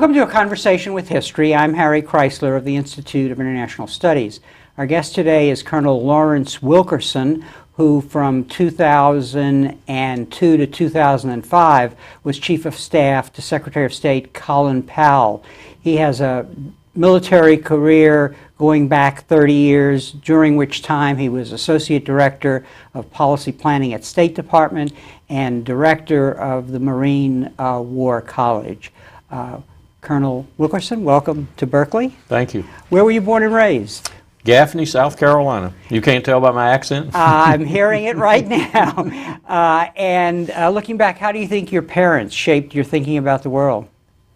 Welcome to A Conversation with History. I'm Harry Kreisler of the Institute of International Studies. Our guest today is Colonel Lawrence Wilkerson, who from 2002 to 2005 was Chief of Staff to Secretary of State Colin Powell. He has a military career going back 30 years, during which time he was Associate Director of Policy Planning at State Department and Director of the Marine War College. Colonel Wilkerson, welcome to Berkeley. Thank you. Where were you born and raised? Gaffney, South Carolina. You can't tell by my accent? I'm hearing it right now. Looking back, how do you think your parents shaped your thinking about the world?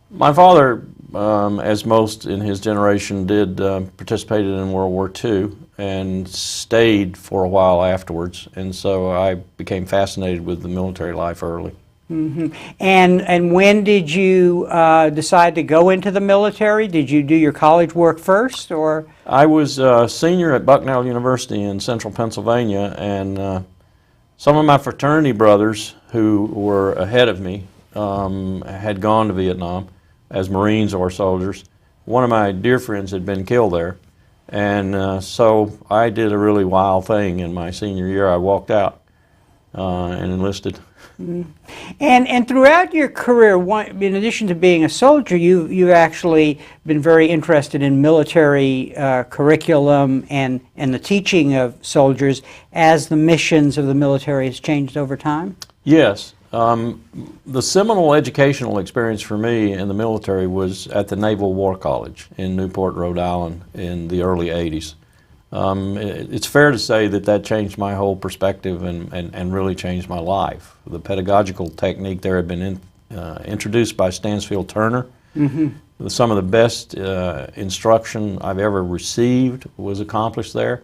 My father, as most in his generation did, participated in World War II and stayed for a while afterwards. And so I became fascinated with the military life early. Mm-hmm. And when did you decide to go into the military? Did you do your college work first, or? I was a senior at Bucknell University in central Pennsylvania, and some of my fraternity brothers who were ahead of me had gone to Vietnam as Marines or soldiers. One of my dear friends had been killed there, and so I did a really wild thing in my senior year. I walked out and enlisted. Mm-hmm. And throughout your career, in addition to being a soldier, you've actually been very interested in military curriculum and the teaching of soldiers as the missions of the military has changed over time? Yes. The seminal educational experience for me in the military was at the Naval War College in Newport, Rhode Island in the early 80s. It's fair to say that changed my whole perspective and really changed my life. The pedagogical technique there had been introduced by Stansfield Turner. Mm-hmm. Some of the best instruction I've ever received was accomplished there.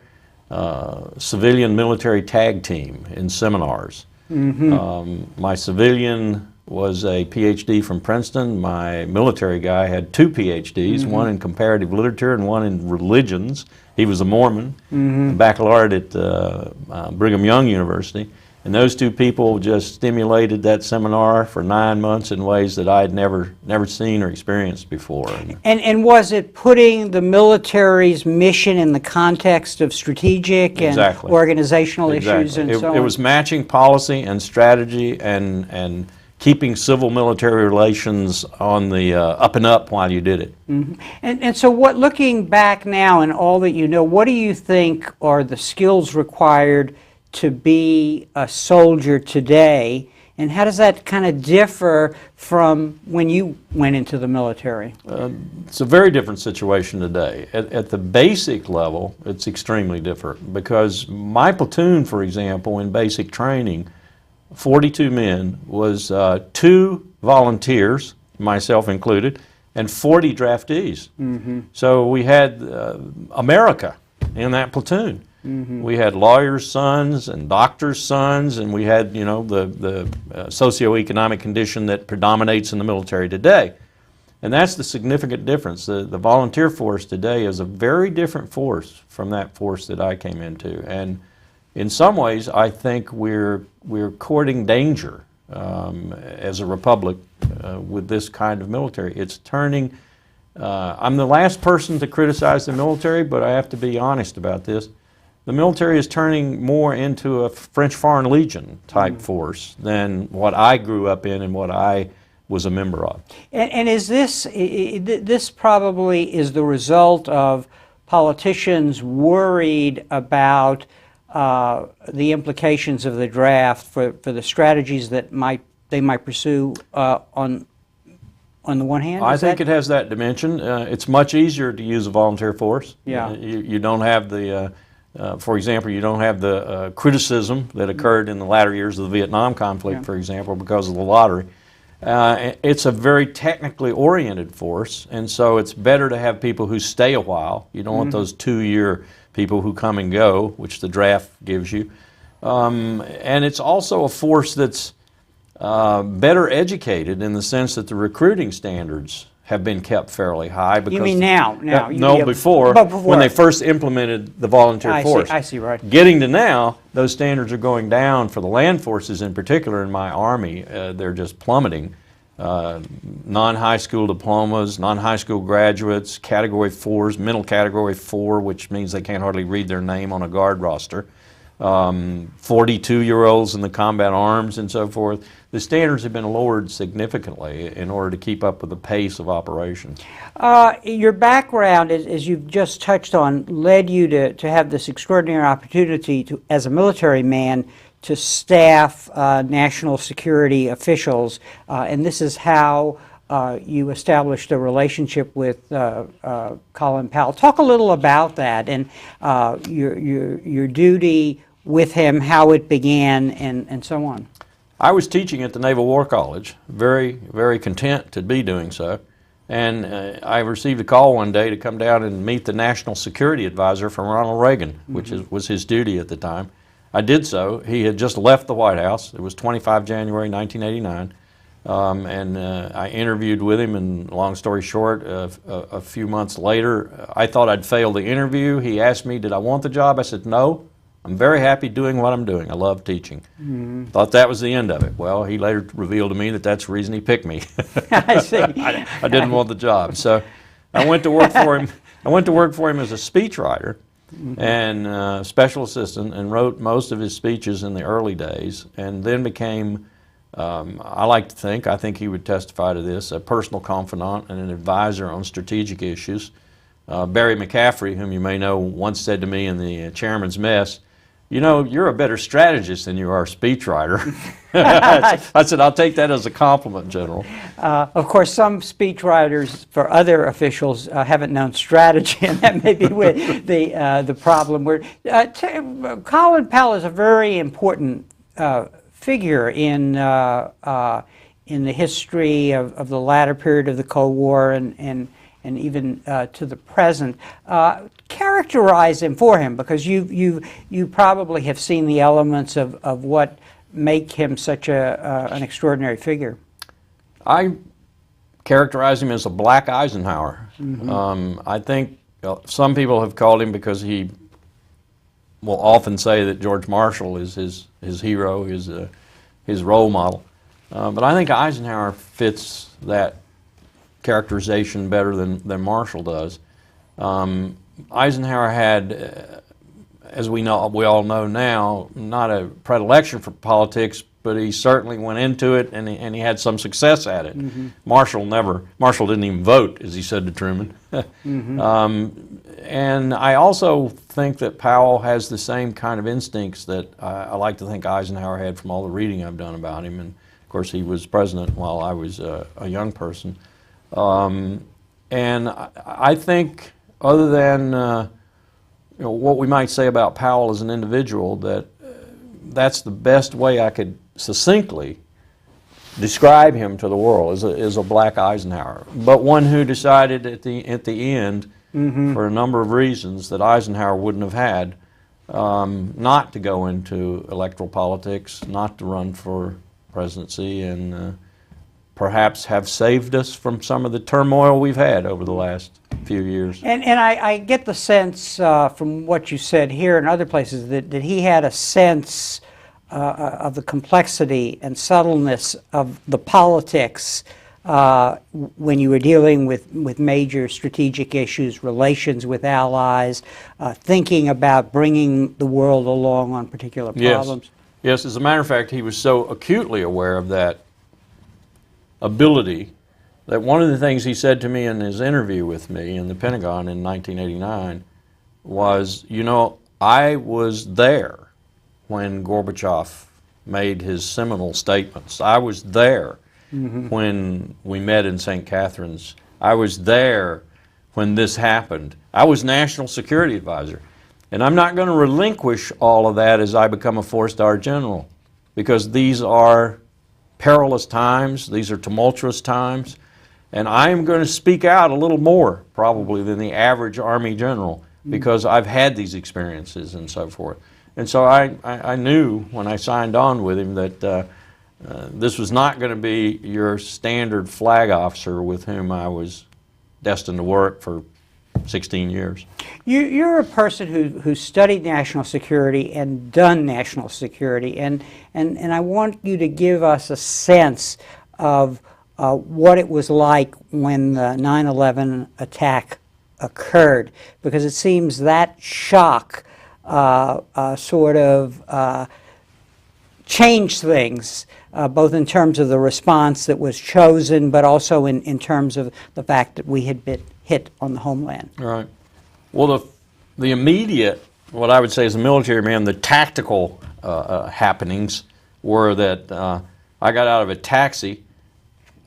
Civilian military tag team in seminars. Mm-hmm. My civilian was a PhD from Princeton. My military guy had two PhDs, mm-hmm. one in comparative literature and one in religions. He was a Mormon, mm-hmm. a baccalaureate at Brigham Young University. And those two people just stimulated that seminar for 9 months in ways that I had never seen or experienced before. And was it putting the military's mission in the context of strategic and exactly. organizational issues and so on? It was matching policy and strategy and keeping civil-military relations on the up and up while you did it. Mm-hmm. And so looking back now and all that you know, what do you think are the skills required to be a soldier today, and how does that kind of differ from when you went into the military? It's a very different situation today. At the basic level, it's extremely different because my platoon, for example, in basic training, 42 men, was 2 volunteers, myself included, and 40 draftees. Mm-hmm. So we had America in that platoon. Mm-hmm. We had lawyers' sons and doctors' sons, and we had, the socioeconomic condition that predominates in the military today. And that's the significant difference. The volunteer force today is a very different force from that force that I came into. And in some ways, I think we're courting danger as a republic with this kind of military. It's turning. I'm the last person to criticize the military, but I have to be honest about this. The military is turning more into a French Foreign Legion type force than what I grew up in and what I was a member of. And is this probably is the result of politicians worried about the implications of the draft for the strategies that they might pursue on the one hand? I think it has that dimension. It's much easier to use a volunteer force. Yeah. You don't have the for example, you don't have the criticism that occurred in the latter years of the Vietnam conflict, yeah. for example, because of the lottery. It's a very technically oriented force, and so it's better to have people who stay a while. You don't want those 2-year people who come and go, which the draft gives you. And it's also a force that's better educated in the sense that the recruiting standards have been kept fairly high. Because you mean now? Before, when they first implemented the volunteer force. I see, right. Getting to now, those standards are going down for the land forces in particular. In my Army, they're just plummeting. non-high school diplomas, non-high school graduates, Category 4s, mental Category 4, which means they can't hardly read their name on a guard roster, 42-year-olds in the combat arms and so forth. The standards have been lowered significantly in order to keep up with the pace of operations. Your background, as you've just touched on, led you to have this extraordinary opportunity to, as a military man, to staff national security officials, and this is how you established a relationship with Colin Powell. Talk a little about that and your duty with him, how it began, and so on. I was teaching at the Naval War College, very, very content to be doing so, and I received a call one day to come down and meet the National Security Advisor from Ronald Reagan, which was his duty at the time. I did so. He had just left the White House. It was 25 January 1989, and I interviewed with him, and long story short, a few months later, I thought I'd failed the interview. He asked me, did I want the job? I said, no. I'm very happy doing what I'm doing. I love teaching. Thought that was the end of it. Well, he later revealed to me that that's the reason he picked me. I see. I didn't want the job. So I went to work for him. I went to work for him as a speechwriter and special assistant, and wrote most of his speeches in the early days, and then became, I like to think, I think he would testify to this, a personal confidant and an advisor on strategic issues. Barry McCaffrey, whom you may know, once said to me in the chairman's mess, you know, you're a better strategist than you are a speechwriter. I said, I'll take that as a compliment, General. Of course, some speechwriters for other officials haven't known strategy, and that may be with the problem. Colin Powell is a very important figure in the history of the latter period of the Cold War and even to the present. Characterize him for him, because you probably have seen the elements of what make him such an extraordinary figure. I characterize him as a black Eisenhower. I think some people have called him, because he will often say that George Marshall is his hero, his role model. But I think Eisenhower fits that characterization better than Marshall does. Eisenhower had, as we all know now, not a predilection for politics, but he certainly went into it, and he had some success at it. Marshall didn't even vote, as he said to Truman. And I also think that Powell has the same kind of instincts that I like to think Eisenhower had from all the reading I've done about him. And of course, he was president while I was a young person. And I think, other than what we might say about Powell as an individual, that's the best way I could succinctly describe him to the world, as a black Eisenhower, but one who decided at the end, for a number of reasons that Eisenhower wouldn't have had, not to go into electoral politics, not to run for presidency, and perhaps have saved us from some of the turmoil we've had over the last few years. And I get the sense from what you said here and other places that he had a sense of the complexity and subtleness of the politics when you were dealing with major strategic issues, relations with allies, thinking about bringing the world along on particular problems. Yes, as a matter of fact, he was so acutely aware of that ability that one of the things he said to me in his interview with me in the Pentagon in 1989 was, you know, I was there when Gorbachev made his seminal statements. I was there when we met in St. Catharines. I was there when this happened. I was National Security Advisor. And I'm not going to relinquish all of that as I become a four-star general, because these are perilous times, these are tumultuous times, and I am going to speak out a little more probably than the average Army general, because I've had these experiences and so forth. And so I knew when I signed on with him that this was not going to be your standard flag officer with whom I was destined to work for 16 years. You're a person who studied national security and done national security, and I want you to give us a sense of what it was like when the 9/11 attack occurred, because it seems that shock sort of changed things, both in terms of the response that was chosen, but also in terms of the fact that we had been hit on the homeland. Right. Well, the immediate, what I would say as a military man, the tactical happenings were that I got out of a taxi,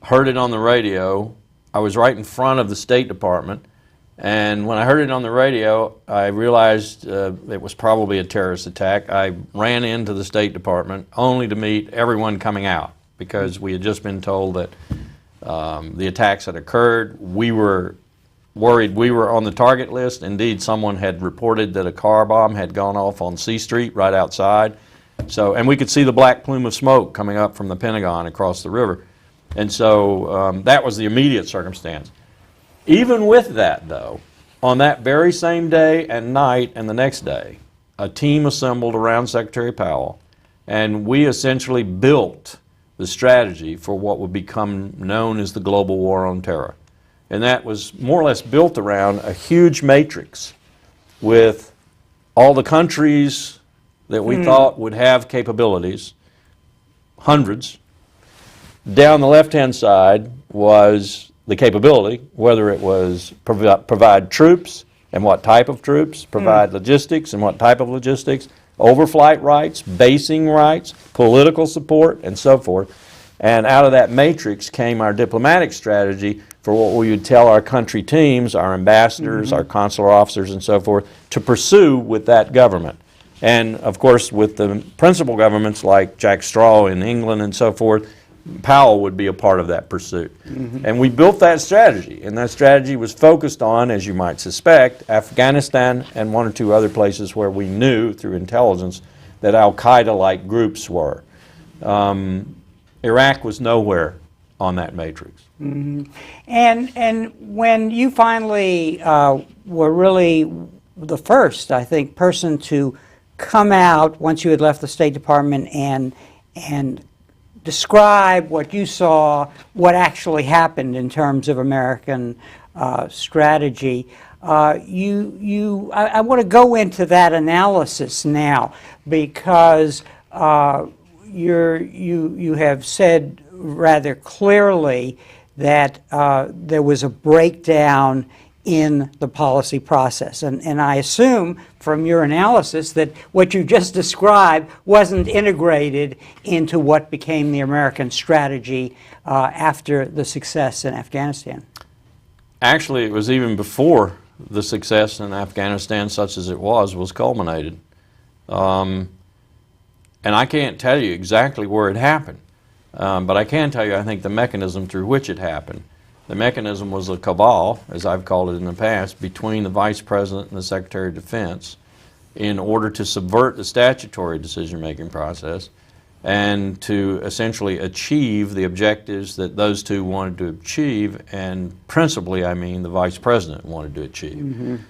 heard it on the radio. I was right in front of the State Department, and when I heard it on the radio, I realized it was probably a terrorist attack. I ran into the State Department only to meet everyone coming out, because we had just been told that the attacks had occurred. We were worried we were on the target list. Indeed, someone had reported that a car bomb had gone off on C Street right outside. So, and we could see the black plume of smoke coming up from the Pentagon across the river. And so that was the immediate circumstance. Even with that, though, on that very same day and night and the next day, a team assembled around Secretary Powell, and we essentially built the strategy for what would become known as the global war on terror. And that was more or less built around a huge matrix with all the countries that we thought would have capabilities, hundreds. Down the left-hand side was the capability, whether it was provide troops and what type of troops, provide logistics and what type of logistics, overflight rights, basing rights, political support, and so forth. And out of that matrix came our diplomatic strategy for what we would tell our country teams, our ambassadors, our consular officers, and so forth, to pursue with that government. And of course, with the principal governments like Jack Straw in England and so forth, Powell would be a part of that pursuit. And we built that strategy, and that strategy was focused on, as you might suspect, Afghanistan and one or two other places where we knew through intelligence that al-Qaeda-like groups were. Iraq was nowhere on that matrix. And when you finally were really the first, I think, person to come out once you had left the State Department and describe what you saw, what actually happened in terms of American strategy. I want to go into that analysis now, because you have said rather clearly that there was a breakdown in the policy process. And I assume from your analysis that what you just described wasn't integrated into what became the American strategy after the success in Afghanistan. Actually, it was even before the success in Afghanistan, such as it was culminated. And I can't tell you exactly where it happened, but I can tell you, I think, the mechanism through which it happened. The mechanism was a cabal, as I've called it in the past, between the Vice President and the Secretary of Defense in order to subvert the statutory decision-making process and to essentially achieve the objectives that those two wanted to achieve, and principally, I mean, the Vice President wanted to achieve.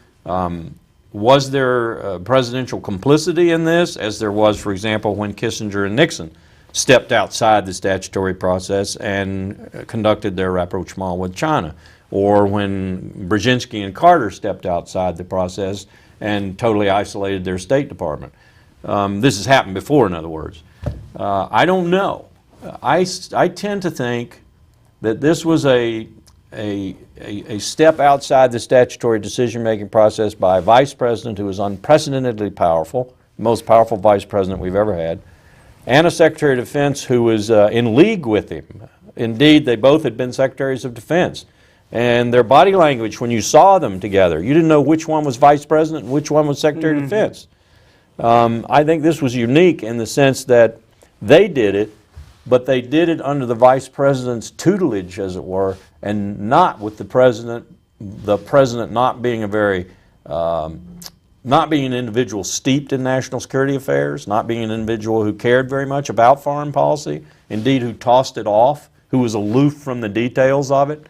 Was there presidential complicity in this, as there was, for example, when Kissinger and Nixon stepped outside the statutory process and conducted their rapprochement with China, or when Brzezinski and Carter stepped outside the process and totally isolated their State Department? This has happened before, in other words. I don't know. I tend to think that this was a step outside the statutory decision-making process by a vice president who was unprecedentedly powerful, the most powerful vice president we've ever had, and a Secretary of Defense who was in league with him. Indeed, they both had been Secretaries of Defense. And their body language, when you saw them together, you didn't know which one was Vice President and which one was Secretary of Defense. I think this was unique in the sense that they did it, but they did it under the Vice President's tutelage, as it were, and not with the President not being a very not being an individual steeped in national security affairs, not being an individual who cared very much about foreign policy, indeed who tossed it off, who was aloof from the details of it.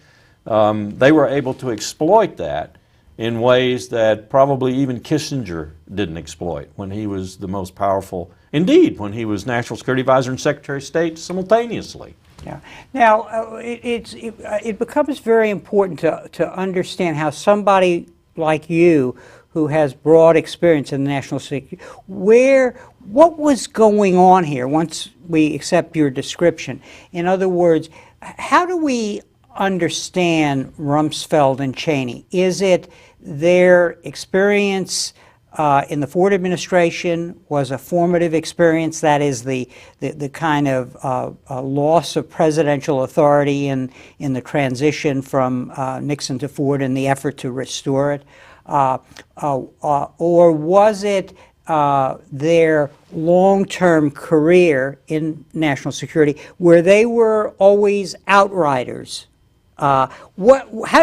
They were able to exploit that in ways that probably even Kissinger didn't exploit when he was the most powerful, indeed when he was National Security Advisor and Secretary of State simultaneously. Yeah. Now, it becomes very important to understand how somebody like you, who has broad experience in national security, what was going on here once we accept your description? In other words, how do we understand Rumsfeld and Cheney? Is it their experience in the Ford administration was a formative experience, that is the kind of loss of presidential authority in the transition from Nixon to Ford and the effort to restore it? Or was it their long-term career in national security where they were always outriders? How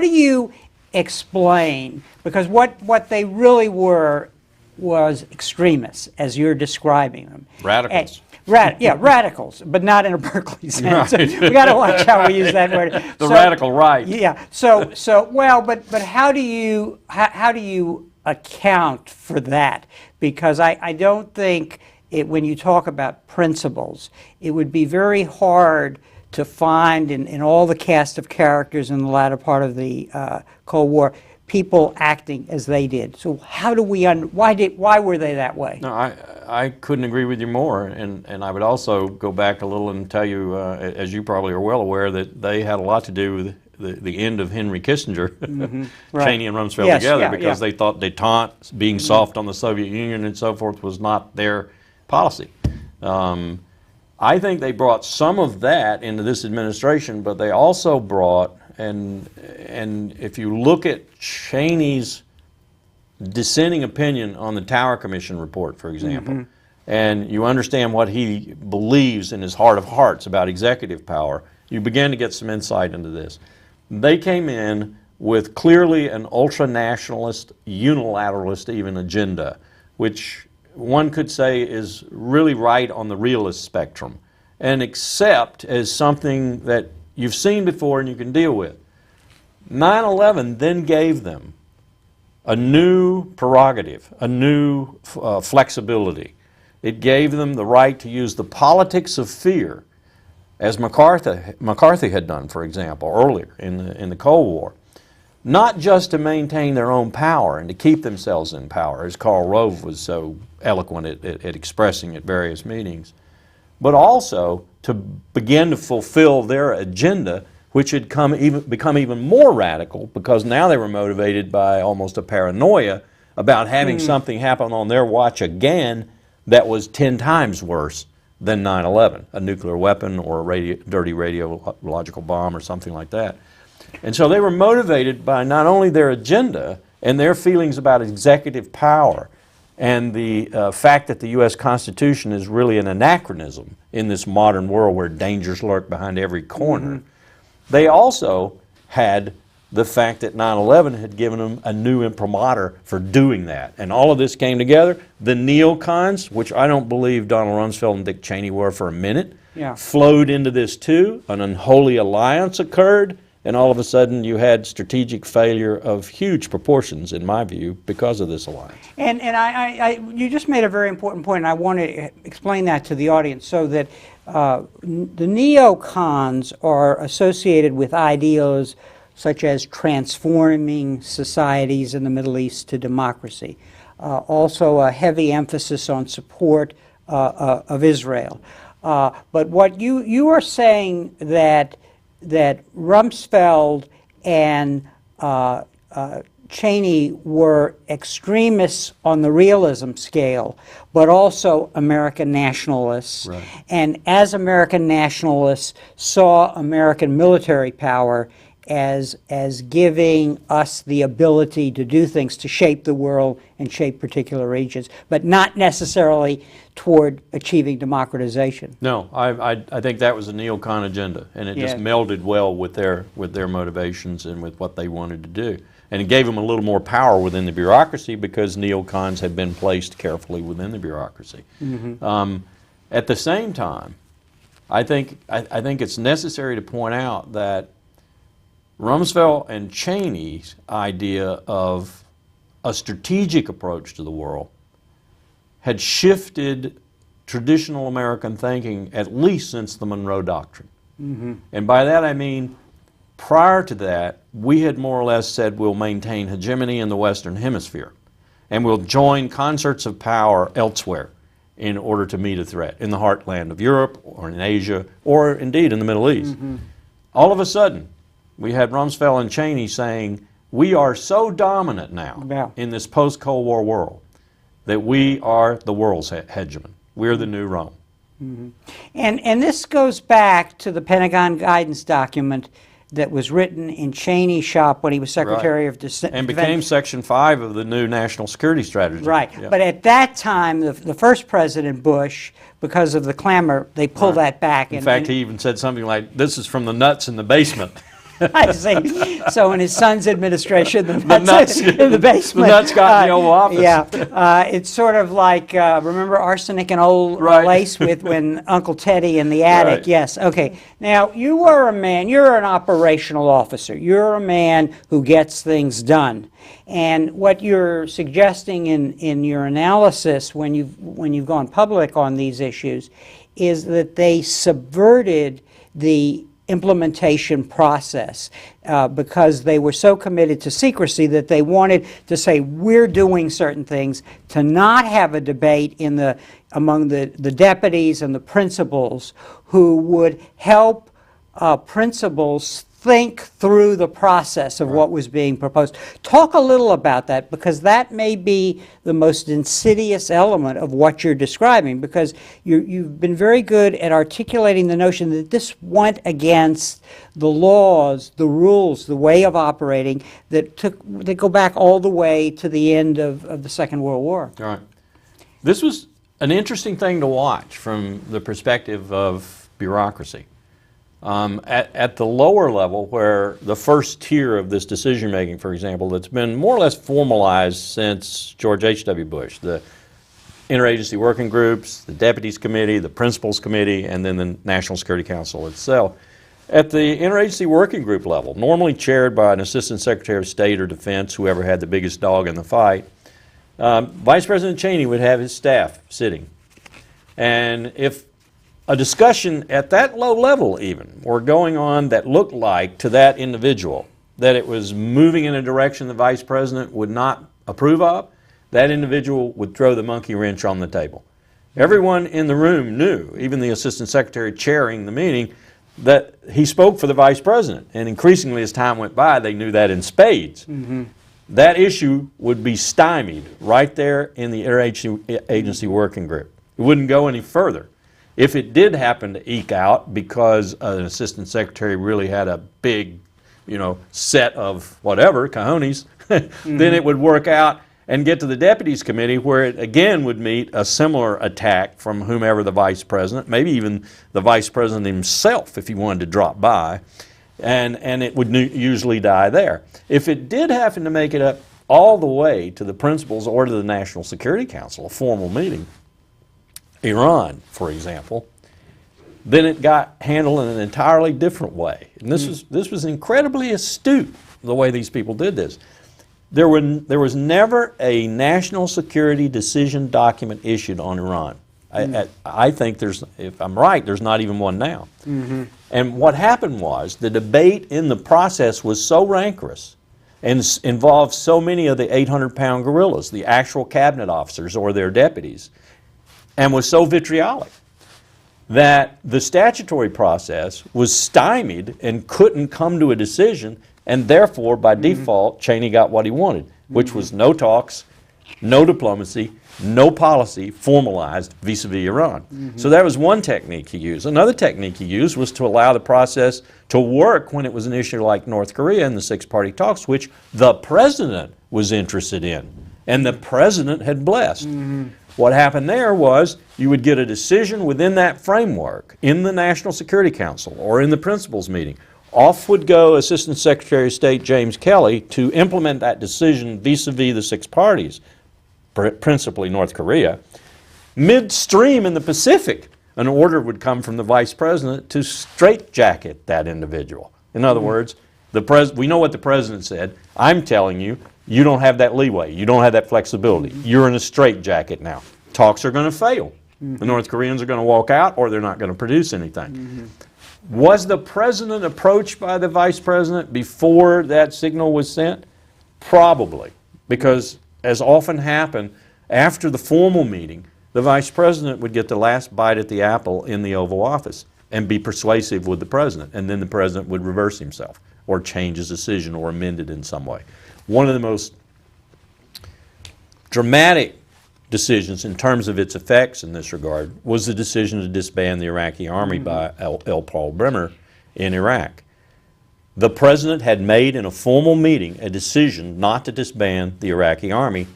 do you explain, because what they really were was extremists, as you're describing them. Radicals. Radicals, but not in a Berkeley sense. Right. We got to watch how we use that word. The radical right. Yeah. But how do you account for that? Because I don't think when you talk about principles, it would be very hard to find in all the cast of characters in the latter part of the Cold War people acting as they did. So how do we why were they that way? No, I couldn't agree with you more, and I would also go back a little and tell you, as you probably are well aware, that they had a lot to do with the end of Henry Kissinger, right. Cheney and Rumsfeld together, because they thought détente, being soft on the Soviet Union and so forth, was not their policy. I think they brought some of that into this administration, but they also brought, and if you look at Cheney's dissenting opinion on the Tower Commission report, for example, and you understand what he believes in his heart of hearts about executive power, you begin to get some insight into this. They came in with clearly an ultra-nationalist, unilateralist even agenda, which one could say is really right on the realist spectrum, and accept as something that you've seen before and you can deal with. 9/11 then gave them a new prerogative, a new flexibility. It gave them the right to use the politics of fear, as McCarthy had done, for example, earlier in the Cold War, not just to maintain their own power and to keep themselves in power, as Karl Rove was so eloquent at expressing at various meetings, but also to begin to fulfill their agenda, which had become even more radical because now they were motivated by almost a paranoia about having something happen on their watch again that was 10 times worse than 9/11, a nuclear weapon or a dirty radiological bomb or something like that. And so they were motivated by not only their agenda and their feelings about executive power and the fact that the U.S. Constitution is really an anachronism in this modern world where dangers lurk behind every corner. They also had the fact that 9/11 had given them a new imprimatur for doing that. And all of this came together. The neocons, which I don't believe Donald Rumsfeld and Dick Cheney were for a minute, flowed into this too. An unholy alliance occurred, and all of a sudden you had strategic failure of huge proportions, in my view, because of this alliance. And you just made a very important point, and I want to explain that to the audience so that the neocons are associated with ideals such as transforming societies in the Middle East to democracy. Also a heavy emphasis on support of Israel. But what you are saying that Rumsfeld and Cheney were extremists on the realism scale, but also American nationalists. Right. And as American nationalists saw American military power as giving us the ability to do things, to shape the world and shape particular regions, but not necessarily toward achieving democratization. No, I think that was a neocon agenda, and it just melded well with their motivations and with what they wanted to do. And it gave them a little more power within the bureaucracy because neocons had been placed carefully within the bureaucracy. At the same time, I think it's necessary to point out that Rumsfeld and Cheney's idea of a strategic approach to the world had shifted traditional American thinking at least since the Monroe Doctrine. And by that I mean, prior to that, we had more or less said we'll maintain hegemony in the Western Hemisphere, and we'll join concerts of power elsewhere in order to meet a threat, in the heartland of Europe, or in Asia, or indeed in the Middle East. All of a sudden, we had Rumsfeld and Cheney saying, we are so dominant now in this post-Cold War world that we are the world's hegemon. We're the new Rome. And this goes back to the Pentagon guidance document that was written in Cheney's shop when he was Secretary of Defense. And became Section 5 of the new National Security Strategy. Right. But at that time, the first President Bush, because of the clamor, they pulled that back. In fact, he even said something like, this is from the nuts in the basement. I see. So in his son's administration, the nuts in the basement. The nuts got in the Oval Office. Yeah. It's sort of like, remember arsenic and old lace with when Uncle Teddy in the attic? Right. Yes. Okay. Now, you are a man, you're an operational officer. You're a man who gets things done. And what you're suggesting in your analysis when you've gone public on these issues is that they subverted the implementation process because they were so committed to secrecy that they wanted to say we're doing certain things, to not have a debate among the deputies and the principals who would help principals think through the process of what was being proposed. Talk a little about that, because that may be the most insidious element of what you're describing, because you've been very good at articulating the notion that this went against the laws, the rules, the way of operating that go back all the way to the end of the Second World War. All right. This was an interesting thing to watch from the perspective of bureaucracy. At the lower level, where the first tier of this decision-making, for example, that's been more or less formalized since George H.W. Bush, the interagency working groups, the Deputies Committee, the Principals Committee, and then the National Security Council itself. At the interagency working group level, normally chaired by an Assistant Secretary of State or Defense, whoever had the biggest dog in the fight, Vice President Cheney would have his staff sitting. And if a discussion at that low level even were going on that looked like to that individual that it was moving in a direction the Vice President would not approve of, that individual would throw the monkey wrench on the table. Everyone in the room knew, even the Assistant Secretary chairing the meeting, that he spoke for the Vice President. And increasingly as time went by, they knew that in spades. That issue would be stymied right there in the interagency working group. It wouldn't go any further. If it did happen to eke out because an assistant secretary really had a big, set of whatever, cojones, then it would work out and get to the Deputies Committee, where it again would meet a similar attack from whomever the Vice President, maybe even the Vice President himself if he wanted to drop by, and it would usually die there. If it did happen to make it up all the way to the principals or to the National Security Council, a formal meeting, Iran, for example, then it got handled in an entirely different way. And this was incredibly astute, the way these people did this. There was never a national security decision document issued on Iran. I think if I'm right, there's not even one now. And what happened was the debate in the process was so rancorous and involved so many of the 800-pound gorillas, the actual cabinet officers or their deputies, and was so vitriolic that the statutory process was stymied and couldn't come to a decision, and therefore, by default, Cheney got what he wanted, which was no talks, no diplomacy, no policy formalized vis-a-vis Iran. So that was one technique he used. Another technique he used was to allow the process to work when it was an issue like North Korea and the six-party talks, which the President was interested in, and the President had blessed. What happened there was you would get a decision within that framework in the National Security Council or in the principals meeting. Off would go Assistant Secretary of State James Kelly to implement that decision vis-a-vis the six parties, principally North Korea. Midstream in the Pacific, an order would come from the Vice President to straitjacket that individual. In other words, we know what the President said. I'm telling you, you don't have that leeway. You don't have that flexibility. You're in a straitjacket now. Talks are going to fail. The North Koreans are going to walk out, or they're not going to produce anything. Was the president approached by the vice president before that signal was sent? Probably, because as often happened, after the formal meeting, the vice president would get the last bite at the apple in the Oval Office and be persuasive with the president, and then the president would reverse himself or change his decision or amend it in some way. One of the most dramatic decisions in terms of its effects in this regard was the decision to disband the Iraqi army by L. Paul Bremer in Iraq. The president had made in a formal meeting a decision not to disband the Iraqi army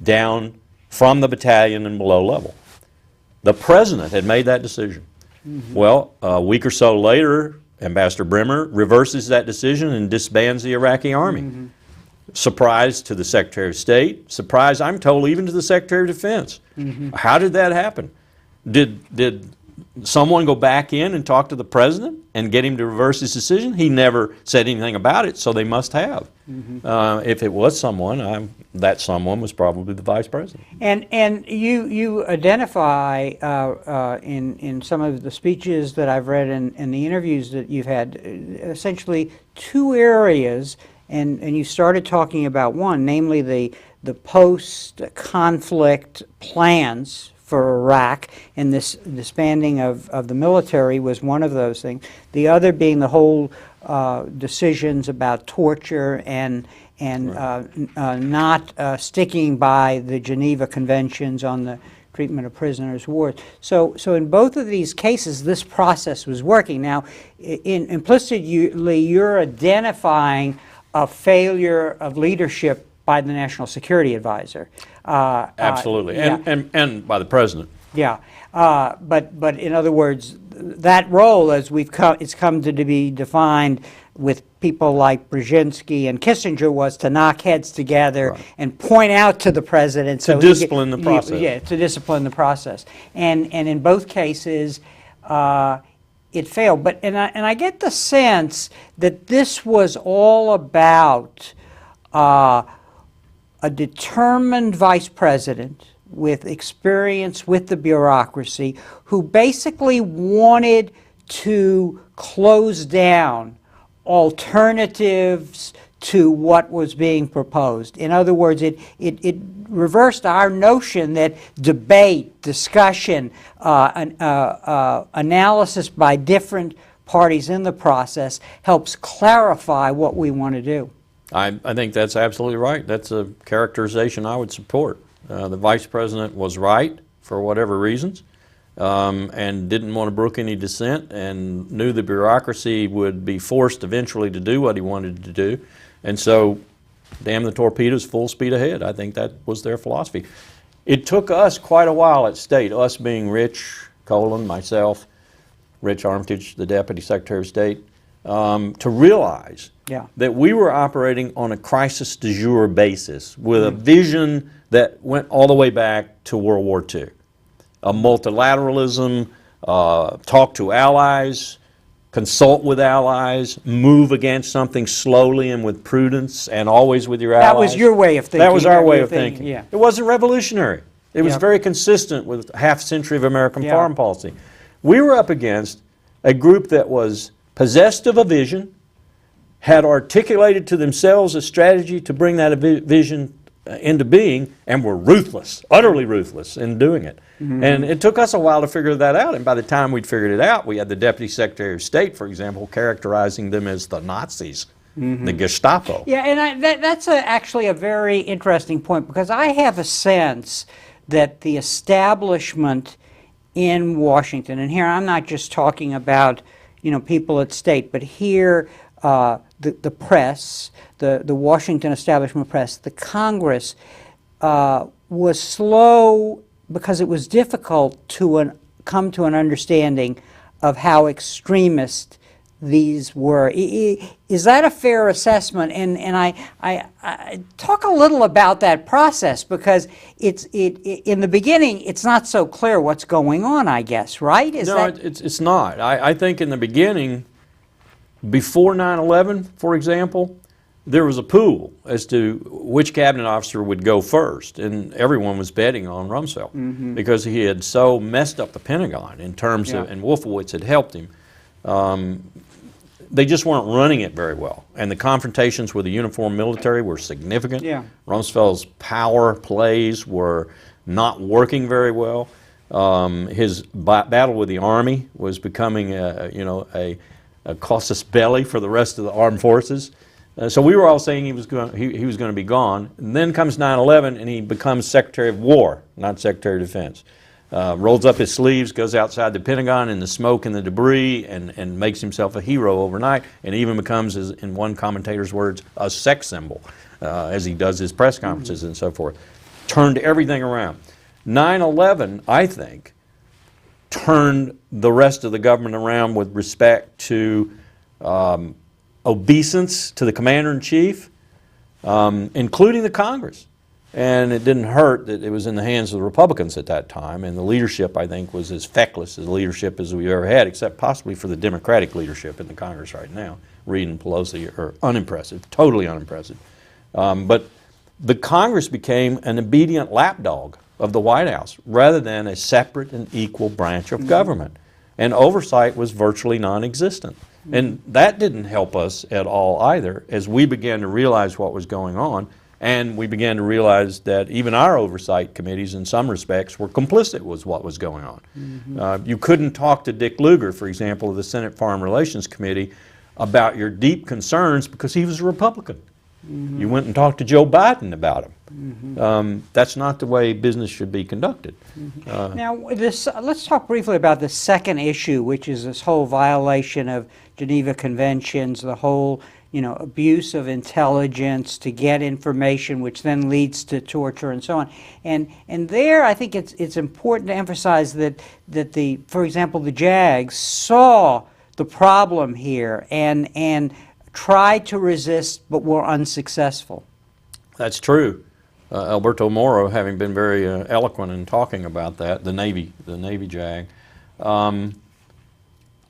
down from the battalion and below level. The president had made that decision. Well, a week or so later, Ambassador Bremer reverses that decision and disbands the Iraqi army. Surprise to the Secretary of State, surprise, I'm told, even to the Secretary of Defense. How did that happen? Did someone go back in and talk to the president and get him to reverse his decision? He never said anything about it, so they must have. If it was someone, that someone was probably the vice president. And you identify in some of the speeches that I've read and the interviews that you've had, essentially two areas, and you started talking about one, namely the post-conflict plans for Iraq, and this disbanding of the military was one of those things. The other being the whole decisions about torture and not sticking by the Geneva Conventions on the treatment of prisoners of war. So in both of these cases, this process was working. Now, implicitly, you're identifying a failure of leadership by the National Security Advisor. Absolutely, and by the president. Yeah, but in other words, that role, as it's come to be defined with people like Brzezinski and Kissinger, was to knock heads together and point out to the president. To discipline the process. Yeah, to discipline the process. And in both cases, it failed. But and I get the sense that this was all about a determined vice president with experience with the bureaucracy who basically wanted to close down alternatives to what was being proposed. In other words, it reversed our notion that debate, discussion, analysis by different parties in the process helps clarify what we want to do. I think that's absolutely right. That's a characterization I would support. The vice president was right for whatever reasons, and didn't want to brook any dissent, and knew the bureaucracy would be forced eventually to do what he wanted to do. And so, damn the torpedoes, full speed ahead. I think that was their philosophy. It took us quite a while at State, us being Rich, Colin, myself, Rich Armitage, the Deputy Secretary of State, to realize that we were operating on a crisis du jour basis with a vision that went all the way back to World War II. A multilateralism, talk to allies, consult with allies, move against something slowly and with prudence, and always with your allies. That was your way of thinking. That was our way of thinking. Yeah. It wasn't revolutionary. It was very consistent with half a century of American foreign policy. We were up against a group that was possessed of a vision, had articulated to themselves a strategy to bring that vision into being, and were ruthless, utterly ruthless in doing it. And it took us a while to figure that out, and by the time we'd figured it out, we had the Deputy Secretary of State, for example, characterizing them as the Nazis, the Gestapo. Yeah, and that's actually a very interesting point, because I have a sense that the establishment in Washington, and here I'm not just talking about people at State, but here the press, the Washington establishment press, the Congress was slow because it was difficult to come to an understanding of how extremist these were. Is that a fair assessment? And I talk a little about that process, because in the beginning it's not so clear what's going on, I guess, right? It's not. I think in the beginning, before 9/11, for example, there was a pool as to which cabinet officer would go first, and everyone was betting on Rumsfeld because he had so messed up the Pentagon in terms of, and Wolfowitz had helped him, they just weren't running it very well. And the confrontations with the uniformed military were significant. Yeah. Rumsfeld's power plays were not working very well. His battle with the Army was becoming a casus belli for the rest of the armed forces. So we were all saying he was going to be gone. And then comes 9/11 and he becomes Secretary of War, not Secretary of Defense. Rolls up his sleeves, goes outside the Pentagon in the smoke and the debris, and makes himself a hero overnight, and even becomes, in one commentator's words, a sex symbol as he does his press conferences and so forth. Turned everything around. 9/11, I think, turned the rest of the government around with respect to obeisance to the commander-in-chief, including the Congress. And it didn't hurt that it was in the hands of the Republicans at that time, and the leadership, I think, was as feckless as leadership as we've ever had, except possibly for the Democratic leadership in the Congress right now. Reid and Pelosi are unimpressive, totally unimpressive. But the Congress became an obedient lapdog of the White House rather than a separate and equal branch of government. And oversight was virtually non-existent. And that didn't help us at all either as we began to realize what was going on. And we began to realize that even our oversight committees, in some respects, were complicit with what was going on. You couldn't talk to Dick Lugar, for example, of the Senate Foreign Relations Committee, about your deep concerns because he was a Republican. You went and talked to Joe Biden about him. That's not the way business should be conducted. Now, let's talk briefly about the second issue, which is this whole violation of Geneva Conventions, the whole abuse of intelligence to get information, which then leads to torture and so on. And there, I think it's important to emphasize that for example, the JAGs saw the problem here and tried to resist, but were unsuccessful. That's true. Alberto Moro, having been very eloquent in talking about that, the Navy JAG.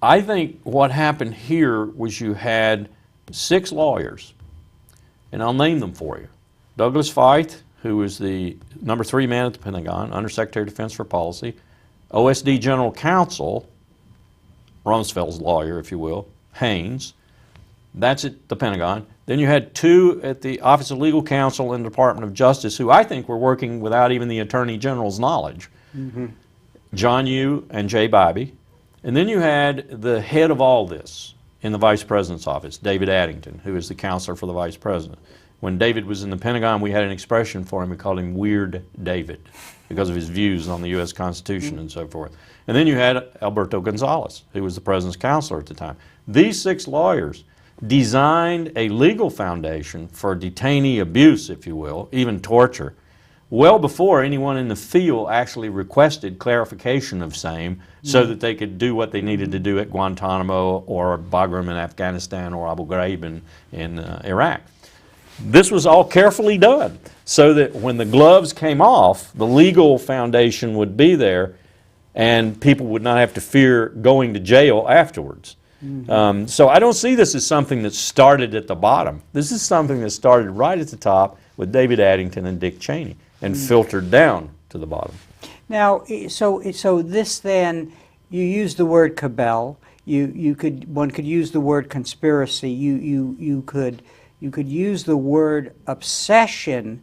I think what happened here was you had 6 lawyers, and I'll name them for you. Douglas Feith, who was the number 3 man at the Pentagon, Undersecretary of Defense for Policy, OSD General Counsel, Rumsfeld's lawyer, if you will, Haynes. That's at the Pentagon. Then you had 2 at the Office of Legal Counsel and Department of Justice, who I think were working without even the Attorney General's knowledge, John Yoo and Jay Bybee. And then you had the head of all this in the Vice President's office, David Addington, who is the counselor for the Vice President. When David was in the Pentagon, we had an expression for him. We called him Weird David because of his views on the U.S. Constitution and so forth. And then you had Alberto Gonzales, who was the President's counselor at the time. These 6 lawyers designed a legal foundation for detainee abuse, if you will, even torture, well before anyone in the field actually requested clarification of same so that they could do what they needed to do at Guantanamo or Bagram in Afghanistan or Abu Ghraib in Iraq. This was all carefully done so that when the gloves came off, the legal foundation would be there and people would not have to fear going to jail afterwards. So I don't see this as something that started at the bottom. This is something that started right at the top with David Addington and Dick Cheney and filtered down to the bottom. Now, so this then, you use the word cabal. One could use the word conspiracy. You could use the word obsession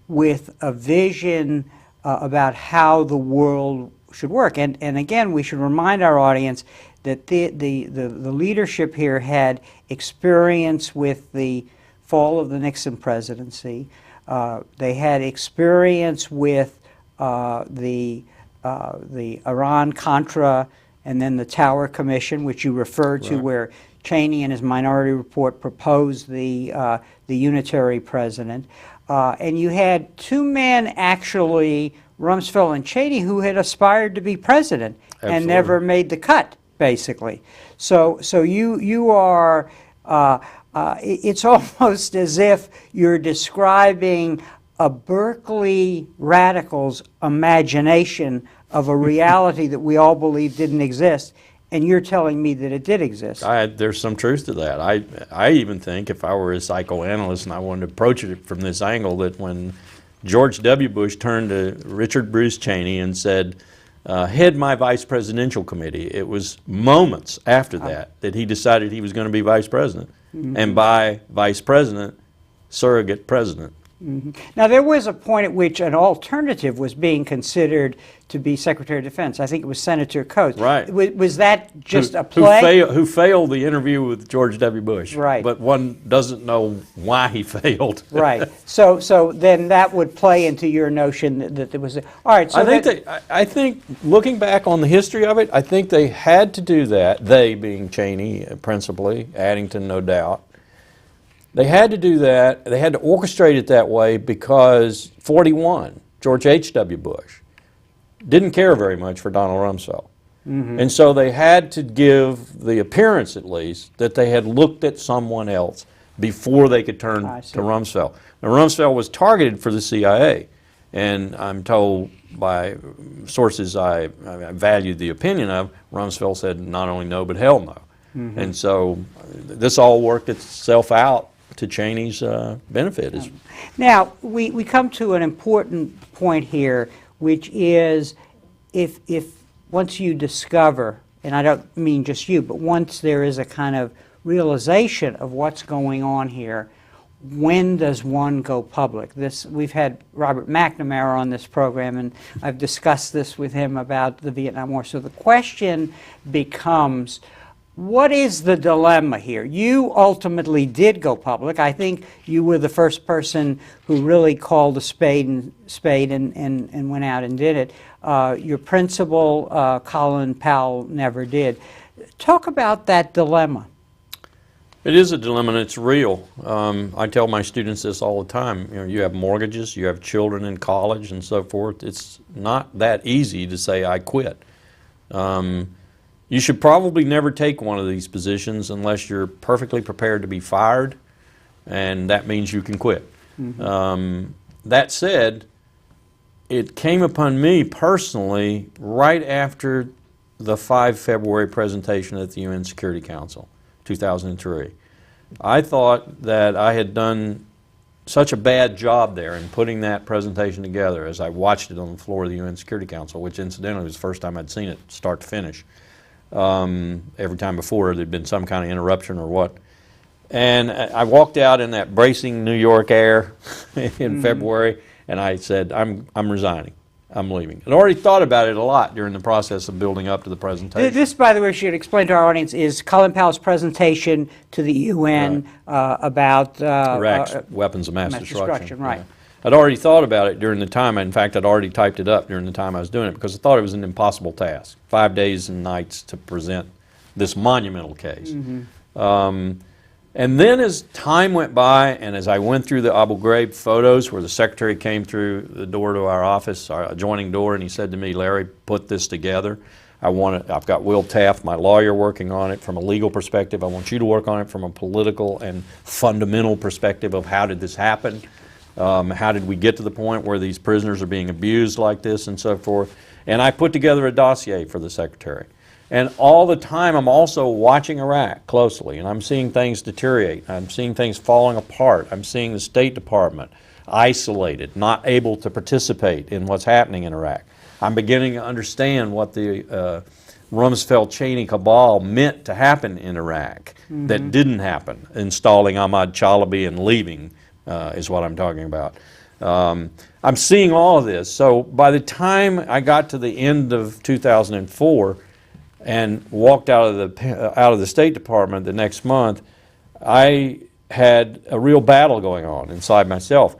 with a vision about how the world should work. And again, we should remind our audience that the leadership here had experience with the fall of the Nixon presidency. They had experience with the Iran-Contra and then the Tower Commission, which you referred to, where Cheney in his minority report proposed the unitary president. And you had 2 men, actually, Rumsfeld and Cheney, who had aspired to be president and never made the cut, basically. So you are, it's almost as if you're describing a Berkeley radical's imagination of a reality that we all believe didn't exist, and you're telling me that it did exist. There's some truth to that. I even think if I were a psychoanalyst and I wanted to approach it from this angle, that when George W. Bush turned to Richard Bruce Cheney and said, head my vice presidential committee. It was moments after that he decided he was going to be vice president. And by vice president, surrogate president. Now, there was a point at which an alternative was being considered to be Secretary of Defense. I think it was Senator Coates. Right. Was that just a play? Who failed the interview with George W. Bush. Right. But one doesn't know why he failed. Right. So then that would play into your notion that there was all right. So I think looking back on the history of it, I think they had to do that, they being Cheney principally, Addington no doubt. They had to do that, they had to orchestrate it that way because 41, George H.W. Bush, didn't care very much for Donald Rumsfeld. And so they had to give the appearance, at least, that they had looked at someone else before they could turn to Rumsfeld. Now, Rumsfeld was targeted for the CIA, and I'm told by sources I valued the opinion of, Rumsfeld said not only no, but hell no. And so this all worked itself out to Cheney's benefit. Now, we come to an important point here, which is if once you discover, and I don't mean just you, but once there is a kind of realization of what's going on here, when does one go public? We've had Robert McNamara on this program, and I've discussed this with him about the Vietnam War. So the question becomes, what is the dilemma here? You ultimately did go public. I think you were the first person who really called a spade and went out and did it. Your principal, Colin Powell, never did. Talk about that dilemma. It is a dilemma, and it's real. I tell my students this all the time. You have mortgages, you have children in college and so forth. It's not that easy to say, I quit. You should probably never take one of these positions unless you're perfectly prepared to be fired, and that means you can quit. That said, it came upon me personally right after the 5 February presentation at the UN Security Council, 2003. I thought that I had done such a bad job there in putting that presentation together as I watched it on the floor of the UN Security Council, which incidentally was the first time I'd seen it start to finish. Every time before there'd been some kind of interruption or what. And I walked out in that bracing New York air in February, and I said, I'm resigning. I'm leaving. I'd already thought about it a lot during the process of building up to the presentation. This, by the way, should explain to our audience, is Colin Powell's presentation to the UN about Iraq's weapons of mass destruction. Right. Yeah. I'd already thought about it during the time. In fact, I'd already typed it up during the time I was doing it because I thought it was an impossible task. 5 days and nights to present this monumental case. And then as time went by and as I went through the Abu Ghraib photos where the secretary came through the door to our office, our adjoining door, and he said to me, Larry, put this together. I've got Will Taft, my lawyer, working on it from a legal perspective. I want you to work on it from a political and fundamental perspective of how did this happen? How did we get to the point where these prisoners are being abused like this and so forth? And I put together a dossier for the secretary. And all the time I'm also watching Iraq closely, and I'm seeing things deteriorate. I'm seeing things falling apart. I'm seeing the State Department isolated, not able to participate in what's happening in Iraq. I'm beginning to understand what the Rumsfeld-Cheney cabal meant to happen in Iraq that didn't happen, installing Ahmad Chalabi and leaving is what I'm talking about. I'm seeing all of this. So by the time I got to the end of 2004 and walked out of the State Department the next month, I had a real battle going on inside myself.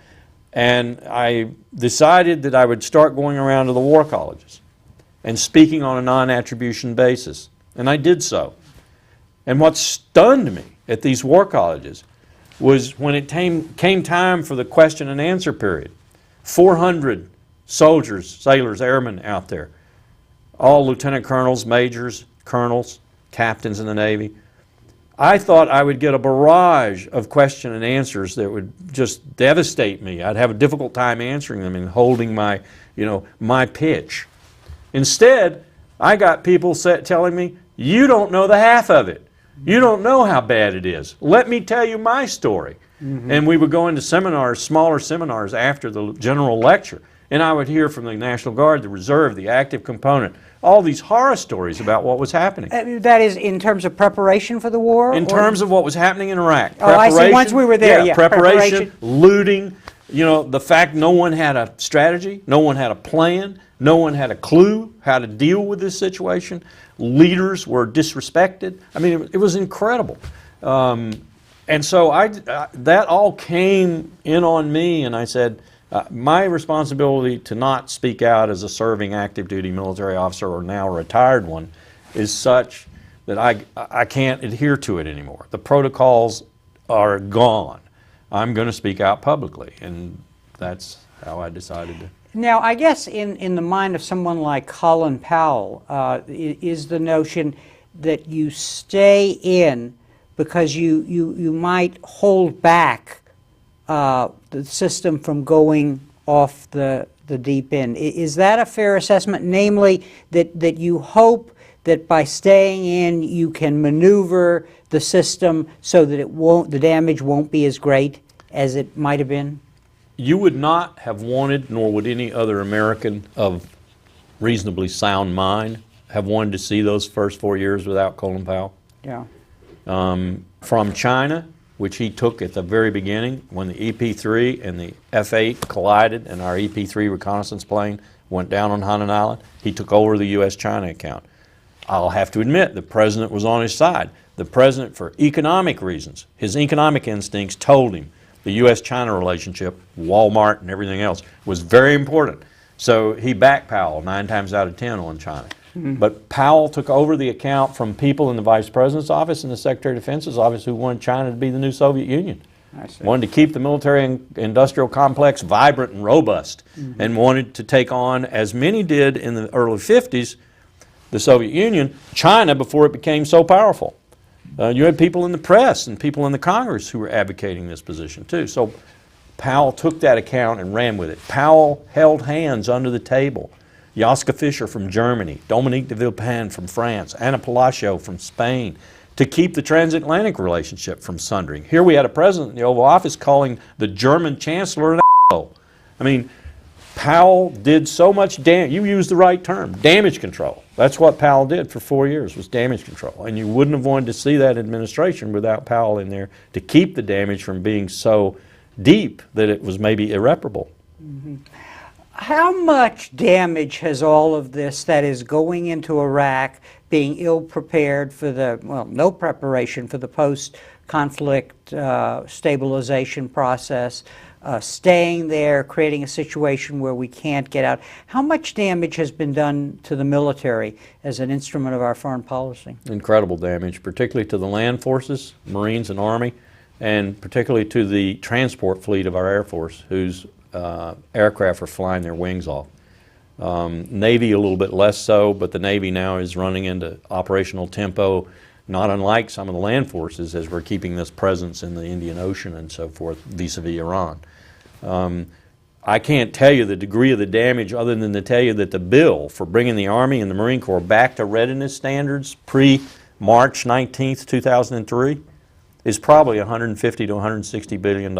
And I decided that I would start going around to the war colleges and speaking on a non-attribution basis. And I did so. And what stunned me at these war colleges was when it came time for the question and answer period. 400 soldiers, sailors, airmen out there, all lieutenant colonels, majors, colonels, captains in the Navy. I thought I would get a barrage of question and answers that would just devastate me. I'd have a difficult time answering them and holding my, my pitch. Instead, I got people telling me, you don't know the half of it. You don't know how bad it is. Let me tell you my story. And we would go into seminars, smaller seminars after the general lecture. And I would hear from the National Guard, the Reserve, the active component, all these horror stories about what was happening. That is in terms of preparation for the war? In terms of what was happening in Iraq. Oh, I see. Once we were there, yeah. Preparation, looting, you know, the fact no one had a strategy, no one had a plan, no one had a clue how to deal with this situation. Leaders were disrespected. I mean, it was incredible. And so that all came in on me, and I said, my responsibility to not speak out as a serving active duty military officer or now a retired one is such that I can't adhere to it anymore. The protocols are gone. I'm going to speak out publicly, and that's how I decided to. Now, I guess in the mind of someone like Colin Powell is the notion that you stay in because you might hold back the system from going off the deep end. Is that a fair assessment? Namely, that you hope that by staying in you can maneuver the system so that the damage won't be as great as it might have been? You would not have wanted, nor would any other American of reasonably sound mind, have wanted to see those first 4 years without Colin Powell. Yeah. From China, which he took at the very beginning when the EP-3 and the F-8 collided and our EP-3 reconnaissance plane went down on Hainan Island, he took over the U.S.-China account. I'll have to admit the president was on his side. The president, for economic reasons, his economic instincts told him the U.S.-China relationship, Walmart and everything else, was very important. So he backed Powell 9 times out of 10 on China. But Powell took over the account from people in the Vice President's office and the Secretary of Defense's office who wanted China to be the new Soviet Union. Wanted to keep the military and industrial complex vibrant and robust, and wanted to take on, as many did in the early 50s, the Soviet Union, China before it became so powerful. You had people in the press and people in the Congress who were advocating this position too. So Powell took that account and ran with it. Powell held hands under the table. Joschka Fischer from Germany, Dominique de Villepin from France, Ana Palacio from Spain, to keep the transatlantic relationship from sundering. Here we had a president in the Oval Office calling the German chancellor an asshole. I mean, Powell did so much damage. You used the right term, damage control. That's what Powell did for 4 years, was damage control. And you wouldn't have wanted to see that administration without Powell in there to keep the damage from being so deep that it was maybe irreparable. How much damage has all of this, that is going into Iraq, being ill-prepared for the, well, no preparation for the post-conflict stabilization process, staying there, creating a situation where we can't get out. How much damage has been done to the military as an instrument of our foreign policy? Incredible damage, particularly to the land forces, Marines and Army, and particularly to the transport fleet of our Air Force, whose aircraft are flying their wings off. Navy a little bit less so, but the Navy now is running into operational tempo, not unlike some of the land forces, as we're keeping this presence in the Indian Ocean and so forth vis-a-vis Iran. I can't tell you the degree of the damage other than to tell you that the bill for bringing the Army and the Marine Corps back to readiness standards pre-March 19th, 2003 is probably $150 to $160 billion.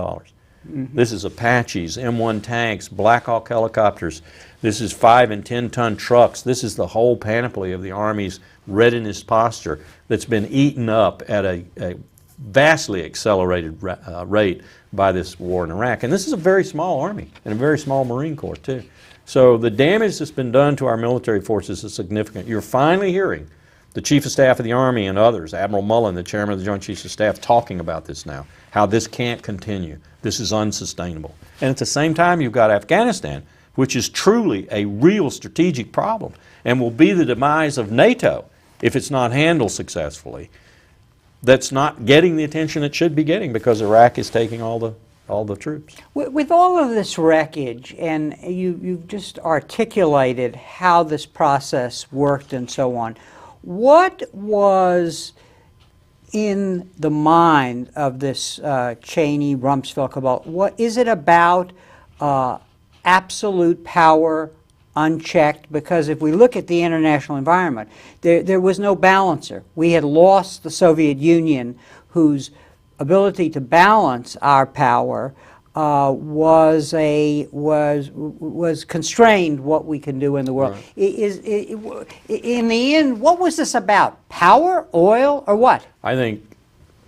This is Apaches, M1 tanks, Black Hawk helicopters. This is 5 and 10 ton trucks. This is the whole panoply of the Army's readiness posture that's been eaten up at a vastly accelerated rate by this war in Iraq. And this is a very small Army and a very small Marine Corps too. So the damage that's been done to our military forces is significant. You're finally hearing the Chief of Staff of the Army and others, Admiral Mullen, the Chairman of the Joint Chiefs of Staff, talking about this now, how this can't continue. This is unsustainable. And at the same time, you've got Afghanistan, which is truly a real strategic problem and will be the demise of NATO if it's not handled successfully. That's not getting the attention it should be getting because Iraq is taking all the troops. With all of this wreckage, and you've just articulated how this process worked and so on, what was in the mind of this Cheney-Rumsfeld cabal? What is it about absolute power unchecked? Because if we look at the international environment, there was no balancer. We had lost the Soviet Union, whose ability to balance our power was constrained what we can do in the world. Right. In the end, what was this about? Power, oil, or what? I think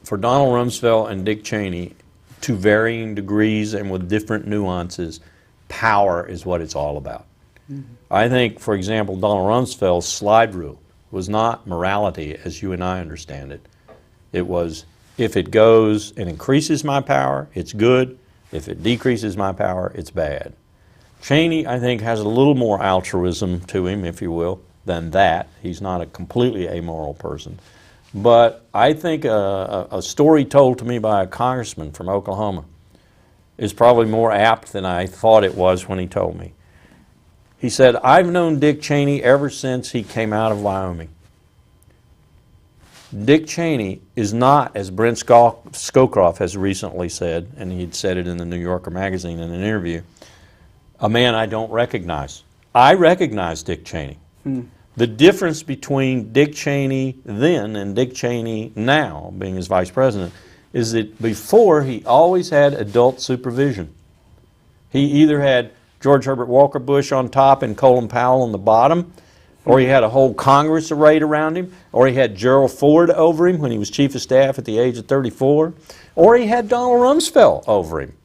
for Donald Rumsfeld and Dick Cheney, to varying degrees and with different nuances, power is what it's all about. Mm-hmm. I think, for example, Donald Rumsfeld's slide rule was not morality as you and I understand it. It was, if it goes and increases my power, it's good. If it decreases my power, it's bad. Cheney, I think, has a little more altruism to him, if you will, than that. He's not a completely amoral person. But I think a story told to me by a congressman from Oklahoma is probably more apt than I thought it was when he told me. He said, I've known Dick Cheney ever since he came out of Wyoming. Dick Cheney is not, as Brent Scowcroft has recently said, and he'd said it in the New Yorker magazine in an interview, a man I don't recognize. I recognize Dick Cheney. The difference between Dick Cheney then and Dick Cheney now, being his vice president, is that before he always had adult supervision. He either had George Herbert Walker Bush on top and Colin Powell on the bottom, or he had a whole Congress arrayed around him, or he had Gerald Ford over him when he was chief of staff at the age of 34, or he had Donald Rumsfeld over him.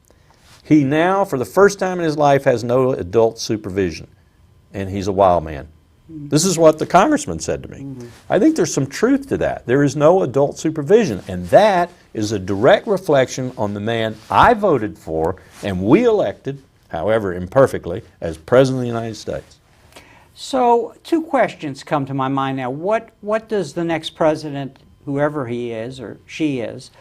He now, for the first time in his life, has no adult supervision, and he's a wild man. This is what the congressman said to me. I think there's some truth to that. There is no adult supervision, and that is a direct reflection on the man I voted for and we elected, however imperfectly, as President of the United States. So, two questions come to my mind now. What does the next president, whoever he is or she is,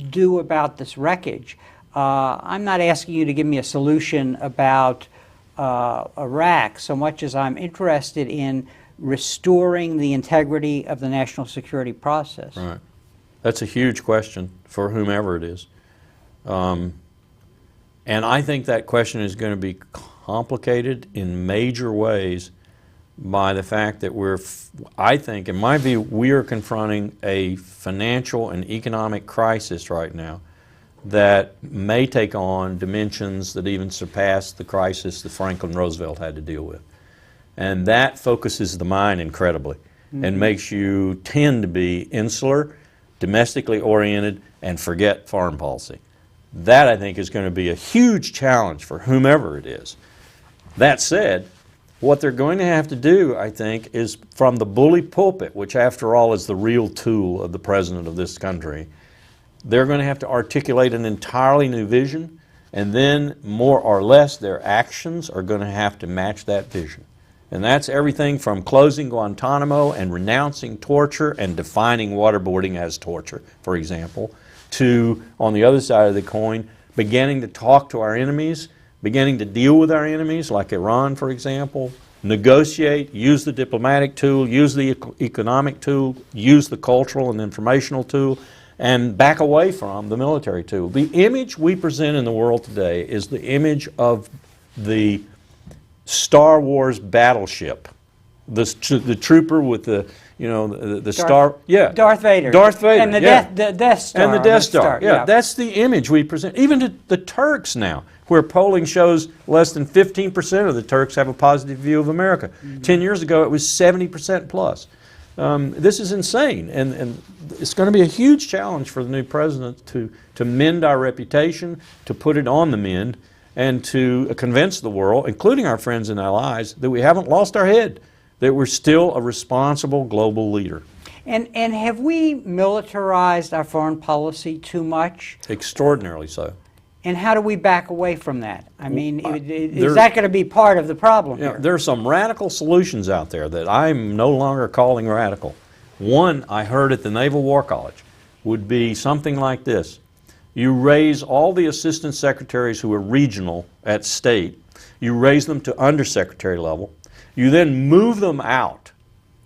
do about this wreckage? I'm not asking you to give me a solution about Iraq so much as I'm interested in restoring the integrity of the national security process. Right. That's a huge question for whomever it is. And I think that question is going to be complicated in major ways by the fact that I think, in my view, we are confronting a financial and economic crisis right now that may take on dimensions that even surpass the crisis that Franklin Roosevelt had to deal with. And that focuses the mind incredibly and makes you tend to be insular, domestically oriented, and forget foreign policy. That, I think, is going to be a huge challenge for whomever it is. That said, what they're going to have to do, I think, is from the bully pulpit, which after all is the real tool of the president of this country, they're going to have to articulate an entirely new vision, and then more or less their actions are going to have to match that vision. And that's everything from closing Guantanamo and renouncing torture and defining waterboarding as torture, for example, to, on the other side of the coin, beginning to talk to our enemies, beginning to deal with our enemies, like Iran, for example, negotiate, use the diplomatic tool, use the economic tool, use the cultural and informational tool, and back away from the military tool. The image we present in the world today is the image of the Star Wars battleship, the trooper with the star, Darth Vader. Darth Vader, and the Death Star. And the Death Star, yeah. That's the image we present. Even to the Turks now, where polling shows less than 15% of the Turks have a positive view of America. 10 years ago, it was 70% plus. This is insane, and it's going to be a huge challenge for the new president to mend our reputation, to put it on the mend, and to convince the world, including our friends and allies, that we haven't lost our head, that we're still a responsible global leader. And have we militarized our foreign policy too much? Extraordinarily so. And how do we back away from that? I mean, is that going to be part of the problem here? There are some radical solutions out there that I'm no longer calling radical. One I heard at the Naval War College would be something like this. You raise all the assistant secretaries who are regional at state, you raise them to undersecretary level, you then move them out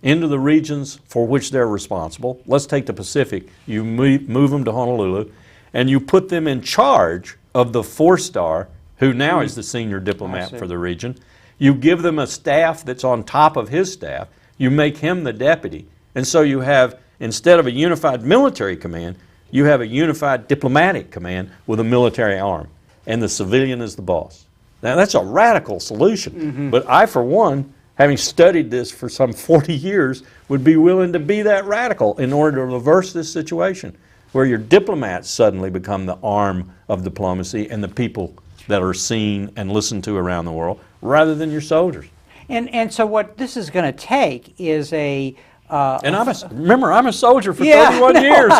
into the regions for which they're responsible. Let's take the Pacific. You move them to Honolulu, and you put them in charge of the 4-star, who now is the senior diplomat for the region. You give them a staff that's on top of his staff. You make him the deputy. And so you have, instead of a unified military command, you have a unified diplomatic command with a military arm. and the civilian is the boss. Now that's a radical solution, but I, for one, having studied this for some 40 years, would be willing to be that radical in order to reverse this situation, where your diplomats suddenly become the arm of diplomacy and the people that are seen and listened to around the world, rather than your soldiers. And so what this is going to take is a... and remember, I'm a soldier for 31 years.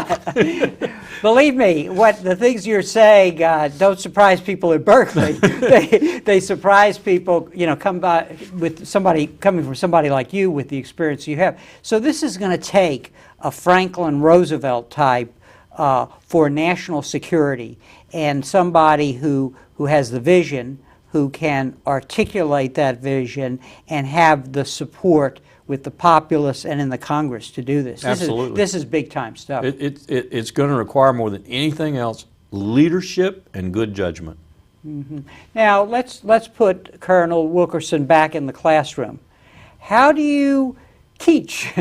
Believe me, the things you're saying don't surprise people at Berkeley. they surprise people, coming from somebody like you with the experience you have. So this is going to take a Franklin Roosevelt type for national security, and somebody who has the vision, who can articulate that vision and have the support with the populace and in the Congress to do this. Absolutely. This is big time stuff. It's going to require more than anything else leadership and good judgment. Now let's put Colonel Wilkerson back in the classroom. How do you teach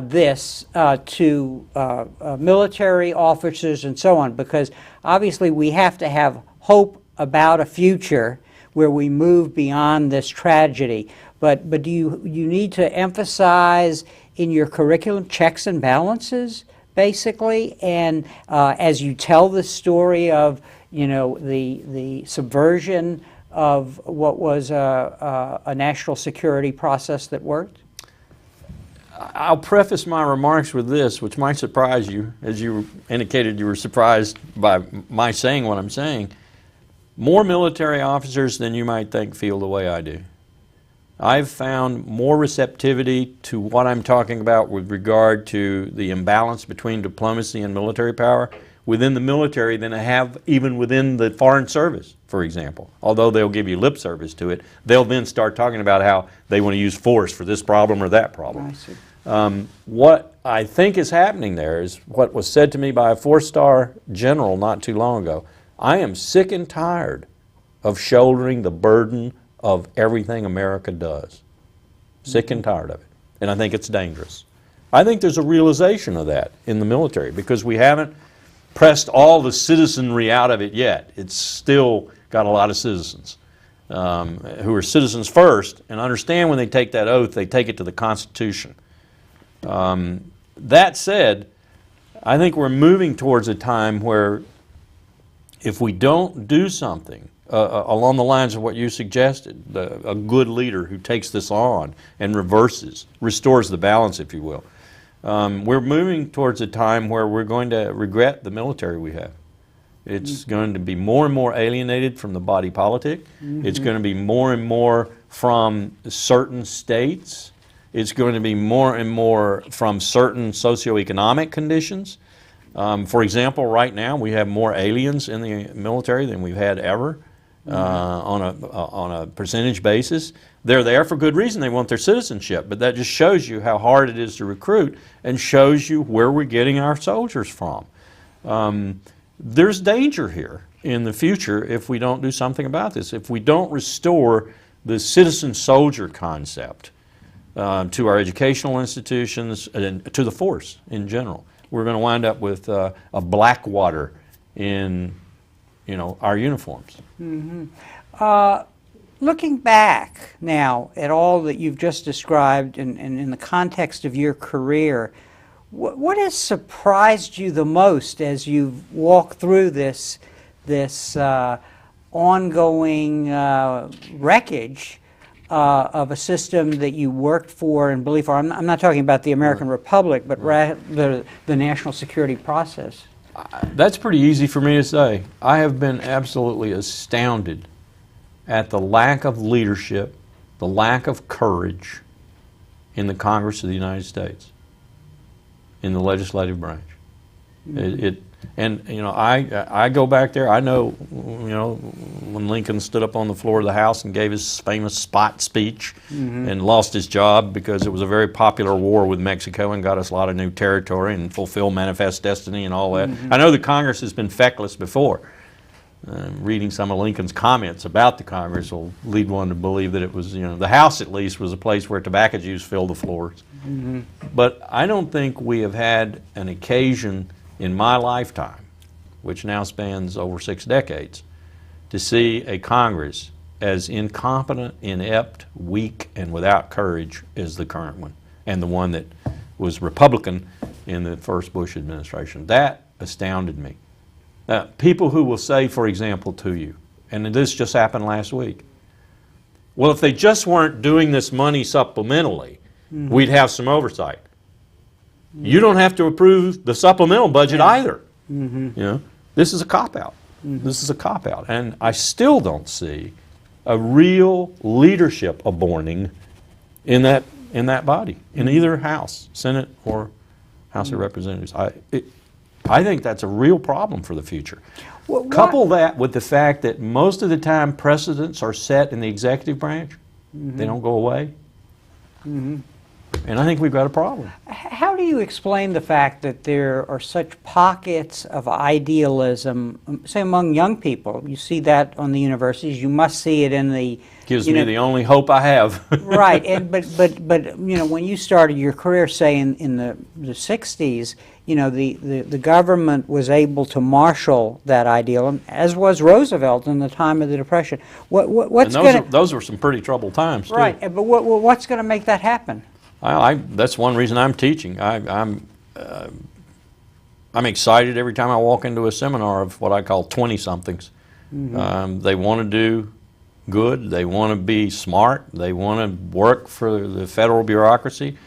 this to military officers and so on? Because obviously we have to have hope about a future where we move beyond this tragedy. But do you need to emphasize in your curriculum checks and balances, basically, and as you tell the story of the subversion of what was a national security process that worked? I'll preface my remarks with this, which might surprise you, as you indicated you were surprised by my saying what I'm saying. More military officers than you might think feel the way I do. I've found more receptivity to what I'm talking about with regard to the imbalance between diplomacy and military power within the military than I have even within the foreign service, for example. Although they'll give you lip service to it, they'll then start talking about how they want to use force for this problem or that problem. I see. What I think is happening there is what was said to me by a 4-star general not too long ago. I am sick and tired of shouldering the burden of everything America does. Sick and tired of it. And I think it's dangerous. I think there's a realization of that in the military because we haven't pressed all the citizenry out of it yet. It's still got a lot of citizens who are citizens first and understand when they take that oath, they take it to the Constitution. That said, I think we're moving towards a time where if we don't do something along the lines of what you suggested, a good leader who takes this on and restores the balance, if you will, we're moving towards a time where we're going to regret the military we have. It's going to be more and more alienated from the body politic. It's going to be more and more from certain states. It's going to be more and more from certain socioeconomic conditions. For example, right now we have more aliens in the military than we've had ever on a percentage basis. They're there for good reason. They want their citizenship, but that just shows you how hard it is to recruit and shows you where we're getting our soldiers from. There's danger here in the future if we don't do something about this. If we don't restore the citizen-soldier concept to our educational institutions and to the force in general, we're going to wind up with a blackwater in, our uniforms. Looking back now at all that you've just described and in the context of your career, what has surprised you the most as you've walked through this ongoing wreckage of a system that you worked for and believed for? I'm not talking about the American Republic, but rather the national security process. That's pretty easy for me to say. I have been absolutely astounded at the lack of leadership, the lack of courage in the Congress of the United States, in the legislative branch. I go back there. I know, when Lincoln stood up on the floor of the House and gave his famous spot speech and lost his job because it was a very popular war with Mexico and got us a lot of new territory and fulfilled Manifest Destiny and all that. I know the Congress has been feckless before. Reading some of Lincoln's comments about the Congress will lead one to believe that it was, the House at least was a place where tobacco juice filled the floors. But I don't think we have had an occasion in my lifetime, which now spans over 6 decades, to see a Congress as incompetent, inept, weak, and without courage as the current one, and the one that was Republican in the first Bush administration. That astounded me. People who will say, for example, to you, and this just happened last week, well, if they just weren't doing this money supplementally, we'd have some oversight. You don't have to approve the supplemental budget either. You know, this is a cop-out. This is a cop-out. And I still don't see a real leadership aborting in that body, in either House, Senate, or House of Representatives. I think that's a real problem for the future. Well, Couple that with the fact that most of the time precedents are set in the executive branch. They don't go away. And I think we've got a problem. How do you explain the fact that there are such pockets of idealism, say among young people? You see that on the universities. You must see it in the... Gives me the only hope I have. Right, and but you know, when you started your career, say in the 60s, you know, the government was able to marshal that ideal, as was Roosevelt in the time of the Depression. What's and those were some pretty troubled times too. Right, but what's going to make that happen? That's one reason I'm teaching. I'm excited every time I walk into a seminar of what I call 20-somethings. They want to do good. They want to be smart. They want to work for the federal bureaucracy.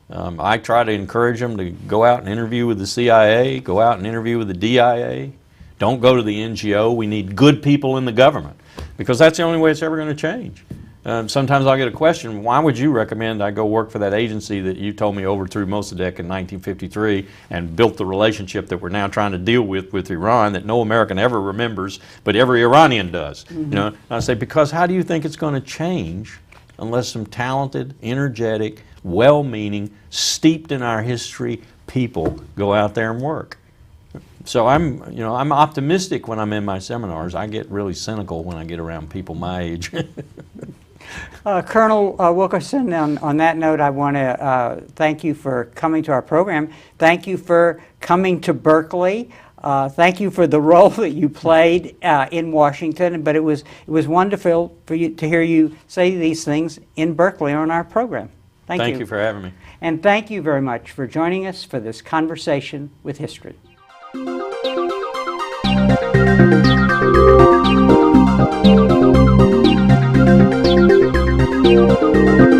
I try to encourage them to go out and interview with the CIA, go out and interview with the DIA. Don't go to the NGO. We need good people in the government, because that's the only way it's ever going to change. Sometimes I'll get a question, why would you recommend I go work for that agency that you told me overthrew Mossadegh in 1953 and built the relationship that we're now trying to deal with Iran that no American ever remembers, but every Iranian does? You know, and I say, because how do you think it's going to change unless some talented, energetic, well-meaning, steeped in our history people go out there and work? So I'm optimistic when I'm in my seminars. I get really cynical when I get around people my age. Colonel Wilkerson, on that note, I want to thank you for coming to our program. Thank you for coming to Berkeley. Thank you for the role that you played in Washington. But it was wonderful for you to hear you say these things in Berkeley on our program. Thank you. Thank you for having me. And thank you very much for joining us for this conversation with history. Thank you.